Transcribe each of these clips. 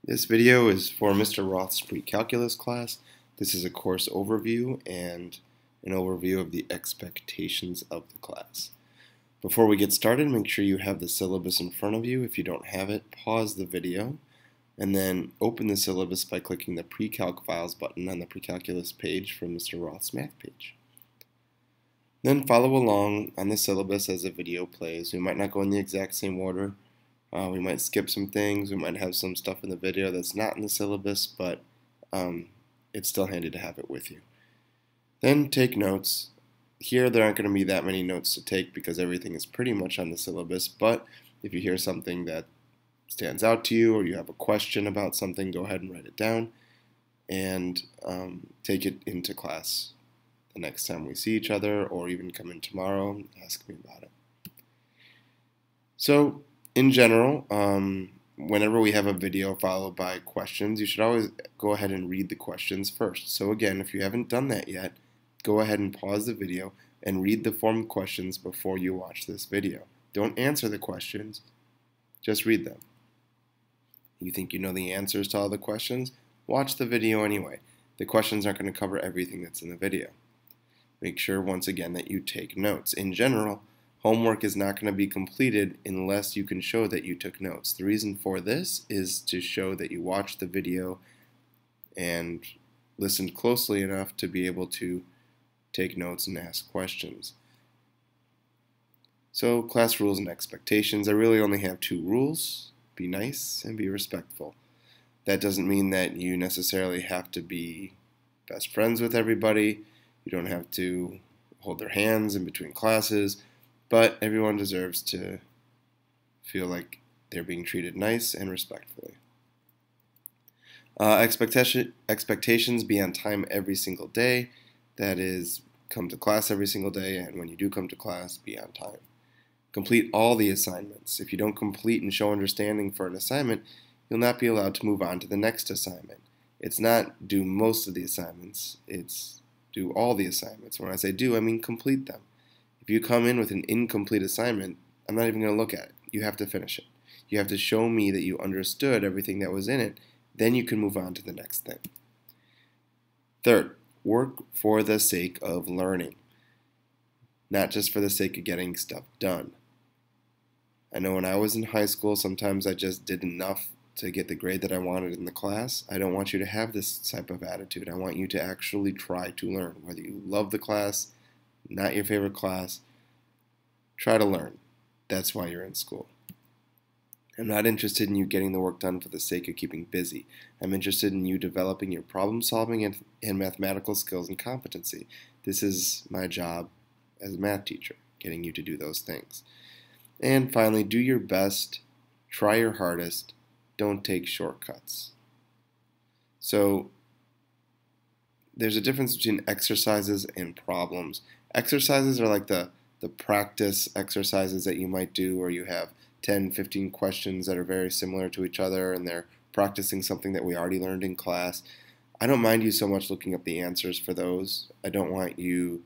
This video is for Mr. Roth's Precalculus class. This is a course overview and an overview of the expectations of the class. Before we get started, make sure you have the syllabus in front of you. If you don't have it, pause the video and then open the syllabus by clicking the Precalc Files button on the Precalculus page from Mr. Roth's math page. Then follow along on the syllabus as the video plays. We might not go in the exact same order. We might skip some things. We might have some stuff in the video that's not in the syllabus, but it's still handy to have it with you. Then take notes. Here there aren't going to be that many notes to take because everything is pretty much on the syllabus, but if you hear something that stands out to you or you have a question about something, go ahead and write it down and take it into class the next time we see each other, or even come in tomorrow and ask me about it. So in general, whenever we have a video followed by questions, you should always go ahead and read the questions first. So again, if you haven't done that yet, go ahead and pause the video and read the form questions before you watch this video. Don't answer the questions, just read them. You think you know the answers to all the questions? Watch the video anyway. The questions aren't going to cover everything that's in the video. Make sure, once again, that you take notes. In general, homework is not going to be completed unless you can show that you took notes. The reason for this is to show that you watched the video and listened closely enough to be able to take notes and ask questions. So, class rules and expectations. I really only have two rules. Be nice and be respectful. That doesn't mean that you necessarily have to be best friends with everybody. You don't have to hold their hands in between classes. But everyone deserves to feel like they're being treated nice and respectfully. Expectations: be on time every single day. That is, come to class every single day, and when you do come to class, be on time. Complete all the assignments. If you don't complete and show understanding for an assignment, you'll not be allowed to move on to the next assignment. It's not do most of the assignments, it's do all the assignments. When I say do, I mean complete them. If you come in with an incomplete assignment, I'm not even going to look at it. You have to finish it. You have to show me that you understood everything that was in it. Then you can move on to the next thing. Third, work for the sake of learning, not just for the sake of getting stuff done. I know when I was in high school, sometimes I just did enough to get the grade that I wanted in the class. I don't want you to have this type of attitude. I want you to actually try to learn. Whether you love the class, not your favorite class, try to learn. That's why you're in school. I'm not interested in you getting the work done for the sake of keeping busy. I'm interested in you developing your problem solving and mathematical skills and competency. This is my job as a math teacher, getting you to do those things. And finally, do your best, try your hardest, don't take shortcuts. So there's a difference between exercises and problems. Exercises are like the practice exercises that you might do where you have 10, 15 questions that are very similar to each other and they're practicing something that we already learned in class. I don't mind you so much looking up the answers for those. I don't want you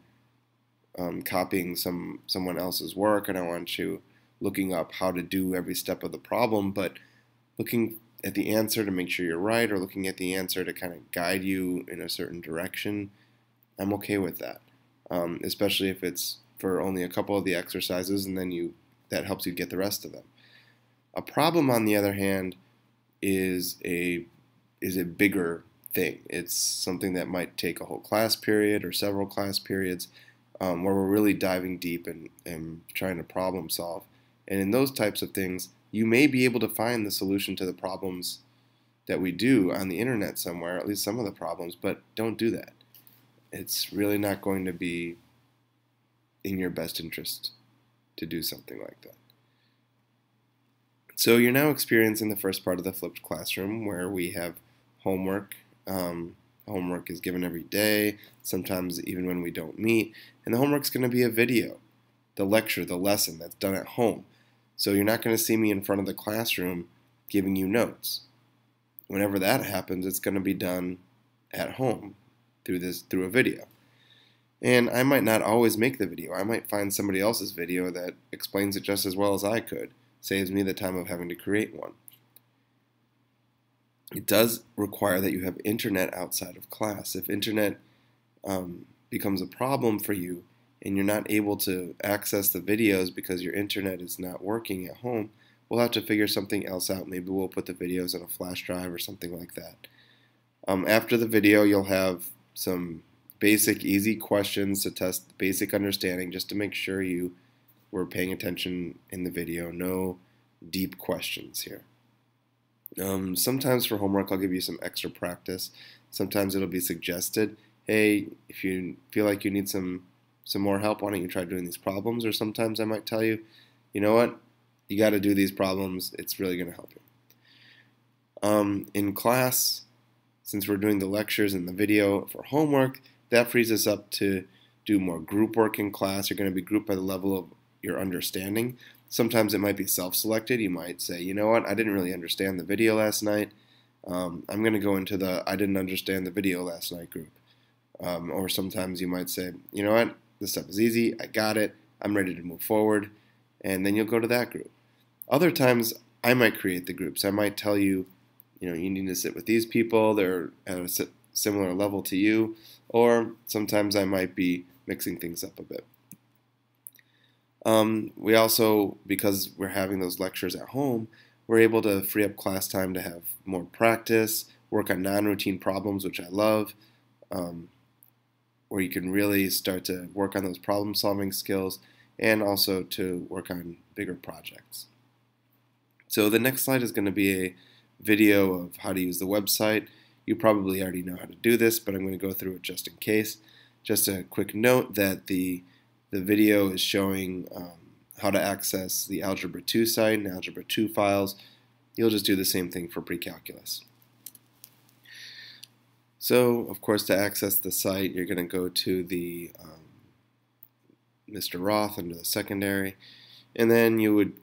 copying someone else's work. I don't want you looking up how to do every step of the problem, but looking at the answer to make sure you're right, or looking at the answer to kind of guide you in a certain direction, I'm okay with that. Especially if it's for only a couple of the exercises and then that helps you get the rest of them. A problem, on the other hand, is a bigger thing. It's something that might take a whole class period or several class periods where we're really diving deep and trying to problem solve. And in those types of things, you may be able to find the solution to the problems that we do on the internet somewhere, at least some of the problems, but don't do that. It's really not going to be in your best interest to do something like that. So you're now experiencing the first part of the flipped classroom where we have homework. Homework is given every day, sometimes even when we don't meet. And the homework's going to be a video, the lecture, the lesson that's done at home. So you're not going to see me in front of the classroom giving you notes. Whenever that happens, it's going to be done at home through a video. And I might not always make the video. I might find somebody else's video that explains it just as well as I could. Saves me the time of having to create one. It does require that you have internet outside of class. If internet becomes a problem for you and you're not able to access the videos because your internet is not working at home, we'll have to figure something else out. Maybe we'll put the videos on a flash drive or something like that. After the video, you'll have some basic, easy questions to test basic understanding just to make sure you were paying attention in the video. No deep questions here. Sometimes for homework, I'll give you some extra practice. Sometimes it'll be suggested, hey, if you feel like you need some more help, why don't you try doing these problems? Or sometimes I might tell you, you know what, you got to do these problems. It's really going to help you. In class, since we're doing the lectures and the video for homework, that frees us up to do more group work in class. You're going to be grouped by the level of your understanding. Sometimes it might be self-selected. You might say, you know what, I didn't really understand the video last night. I'm going to go into the I didn't understand the video last night group. Or sometimes you might say, you know what, this stuff is easy, I got it, I'm ready to move forward, and then you'll go to that group. Other times I might create the groups. I might tell you, you need to sit with these people, they're at a similar level to you, or sometimes I might be mixing things up a bit. We also, because we're having those lectures at home, we're able to free up class time to have more practice, work on non-routine problems, which I love, where you can really start to work on those problem-solving skills and also to work on bigger projects. So the next slide is going to be a video of how to use the website. You probably already know how to do this, but I'm going to go through it just in case. Just a quick note that the video is showing how to access the Algebra 2 site and Algebra 2 files. You'll just do the same thing for Precalculus. So, of course, to access the site, you're going to go to the Mr. Roth under the secondary, and then you would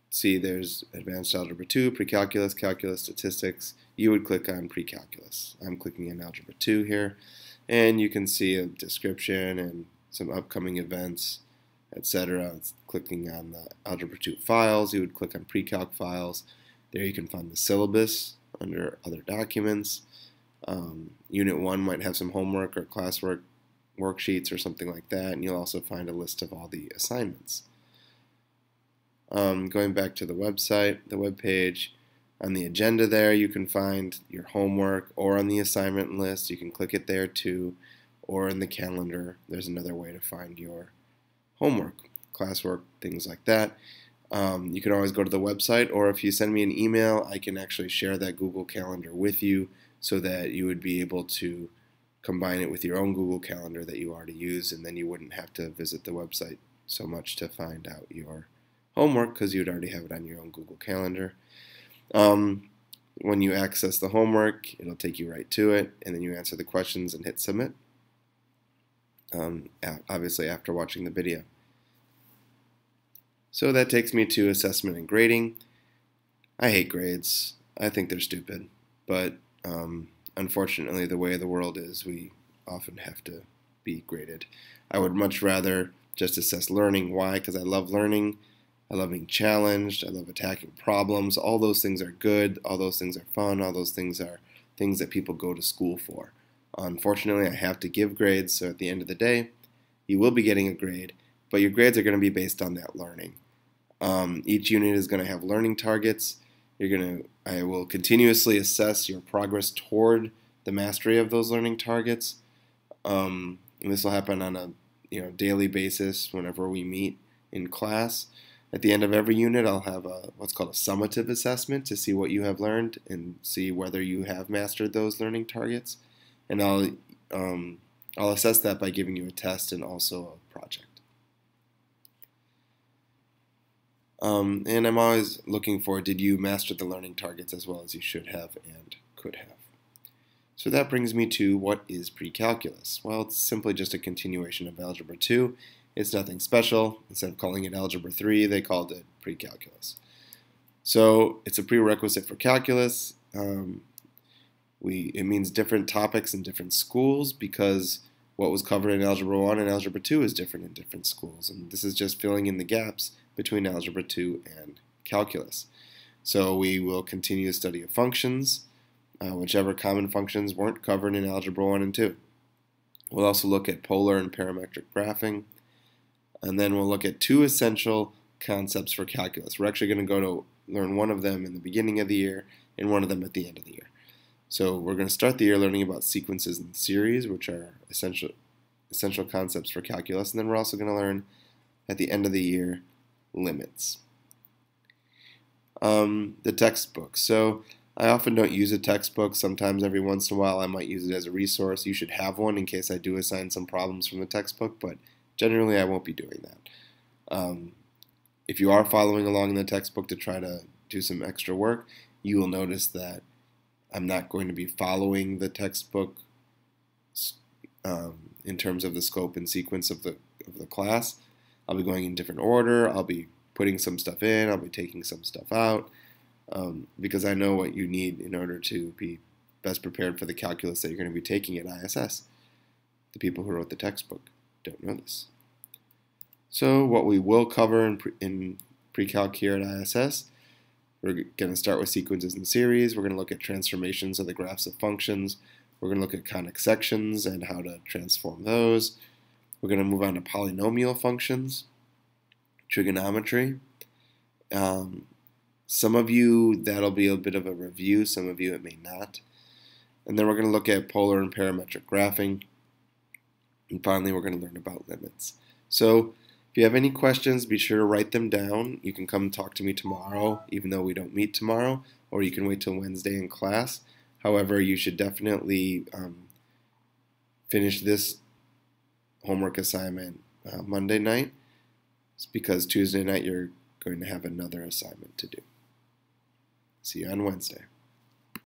see there's Advanced Algebra 2, Precalculus, Calculus, Statistics. You would click on Precalculus. I'm clicking on Algebra 2 here, and you can see a description and some upcoming events, etc. It's clicking on the Algebra 2 files. You would click on Precalc files. There you can find the syllabus under Other Documents. Unit 1 might have some homework or classwork worksheets or something like that, and you'll also find a list of all the assignments. Going back to the website, the web page, on the agenda there you can find your homework, or on the assignment list you can click it there too, or in the calendar there's another way to find your homework, classwork, things like that. You can always go to the website, or if you send me an email I can actually share that Google Calendar with you so that you would be able to combine it with your own Google Calendar that you already use, and then you wouldn't have to visit the website so much to find out your homework because you'd already have it on your own Google Calendar. When you access the homework, it'll take you right to it, and then you answer the questions and hit submit, obviously after watching the video. So that takes me to assessment and grading. I hate grades. I think they're stupid, but unfortunately the way the world is, we often have to be graded. I would much rather just assess learning. Why? Because I love learning. I love being challenged. I love attacking problems. All those things are good. All those things are fun. All those things are things that people go to school for. Unfortunately, I have to give grades, so at the end of the day, you will be getting a grade, but your grades are going to be based on that learning. Each unit is going to have learning targets. I will continuously assess your progress toward the mastery of those learning targets. And this will happen on a daily basis whenever we meet in class. At the end of every unit, I'll have what's called a summative assessment to see what you have learned and see whether you have mastered those learning targets. And I'll assess that by giving you a test and also a project. And I'm always looking for, did you master the learning targets as well as you should have and could have? So that brings me to, what is Precalculus? Well, it's simply just a continuation of Algebra 2. It's nothing special. Instead of calling it Algebra 3, they called it Precalculus. So it's a prerequisite for calculus. It means different topics in different schools, because what was covered in Algebra 1 and Algebra 2 is different in different schools. And this is just filling in the gaps between Algebra 2 and calculus. So we will continue the study of functions, whichever common functions weren't covered in Algebra 1 and 2. We'll also look at polar and parametric graphing, and then we'll look at 2 essential concepts for calculus. We're actually going to learn one of them in the beginning of the year and one of them at the end of the year. So we're going to start the year learning about sequences and series, which are essential concepts for calculus, and then we're also going to learn at the end of the year limits. The textbook. So I often don't use a textbook. Sometimes every once in a while I might use it as a resource. You should have one in case I do assign some problems from the textbook, but generally I won't be doing that. If you are following along in the textbook to try to do some extra work, you will notice that I'm not going to be following the textbook in terms of the scope and sequence of the class. I'll be going in different order. I'll be putting some stuff in. I'll be taking some stuff out because I know what you need in order to be best prepared for the calculus that you're going to be taking at ISS. The people who wrote the textbook don't know this. So what we will cover in pre-calc here at ISS, we're going to start with sequences and series. We're going to look at transformations of the graphs of functions. We're going to look at conic sections and how to transform those. We're going to move on to polynomial functions, trigonometry. Some of you, that'll be a bit of a review. Some of you, it may not. And then we're going to look at polar and parametric graphing. And finally, we're going to learn about limits. So if you have any questions, be sure to write them down. You can come talk to me tomorrow, even though we don't meet tomorrow, or you can wait till Wednesday in class. However, you should definitely finish this homework assignment Monday night. It's because Tuesday night you're going to have another assignment to do. See you on Wednesday.